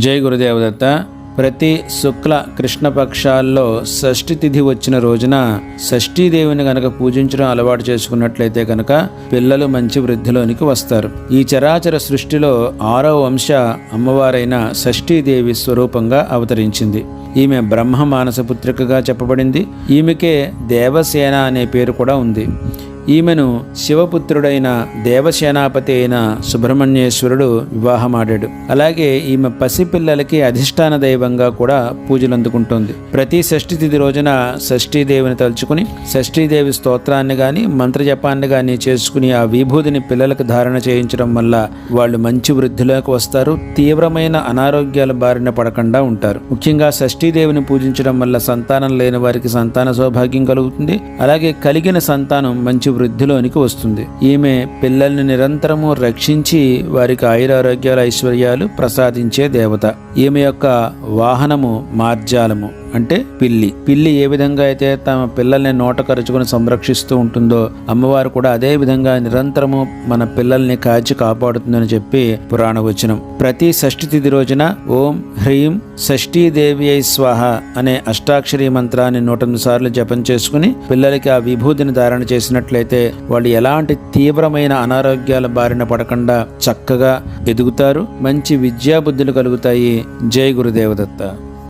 జై గురుదేవదత్త. ప్రతి శుక్ల కృష్ణపక్షాల్లో షష్ఠి తిథి వచ్చిన రోజున షష్ఠీదేవిని గనక పూజించడం అలవాటు చేసుకున్నట్లయితే కనుక పిల్లలు మంచి వృద్ధిలోనికి వస్తారు. ఈ చరాచర సృష్టిలో 6వ వంశ అమ్మవారైన షష్ఠీదేవి స్వరూపంగా అవతరించింది. ఈమె బ్రహ్మ మానసపుత్రికగా చెప్పబడింది. ఈమెకే దేవసేన అనే పేరు కూడా ఉంది. ఈమెను శివపుత్రుడైన దేవసేనాపతి అయిన సుబ్రహ్మణ్యేశ్వరుడు వివాహమాడాడు. అలాగే ఈమె పసిపిల్లలకి అధిష్టాన దైవంగా కూడా పూజలు అందుకుంటుంది. ప్రతి షష్ఠి తిథి రోజున షష్ఠీదేవిని తలుచుకుని షష్ఠీదేవి స్తోత్రాన్ని గాని మంత్రజపాన్ని గాని చేసుకుని ఆ విభూతిని పిల్లలకు ధారణ చేయించడం వల్ల వాళ్ళు మంచి వృద్ధిలోకి వస్తారు. తీవ్రమైన అనారోగ్యాల బారిన పడకుండా ఉంటారు. ముఖ్యంగా షష్ఠీదేవిని పూజించడం వల్ల సంతానం లేని వారికి సంతాన సౌభాగ్యం కలుగుతుంది. అలాగే కలిగిన సంతానం మంచి వృద్ధిలోనికి వస్తుంది. ఈమె పిల్లల్ని నిరంతరము రక్షించి వారికి ఆయురారోగ్యాలు ఐశ్వర్యాలు ప్రసాదించే దేవత. ఈమె యొక్క వాహనము మార్జాలము అంటే పిల్లి. పిల్లి ఏ విధంగా అయితే తమ పిల్లల్ని నోట కరుచుకుని సంరక్షిస్తూ ఉంటుందో అమ్మవారు కూడా అదే విధంగా నిరంతరము మన పిల్లల్ని కాచి కాపాడుతుందని చెప్పి పురాణ వచనం. ప్రతి షష్ఠి తిథి రోజున ఓం హ్రీం షష్ఠీదేవి అయి స్వాహ అనే అష్టాక్షరీ మంత్రాన్ని 108 సార్లు జపం చేసుకుని పిల్లలకి ఆ విభూతిని ధారణ చేసినట్లయితే వాళ్ళు ఎలాంటి తీవ్రమైన అనారోగ్యాల బారిన పడకుండా చక్కగా ఎదుగుతారు. మంచి విద్యాబుద్ధులు కలుగుతాయి. జై గురుదేవదత్త.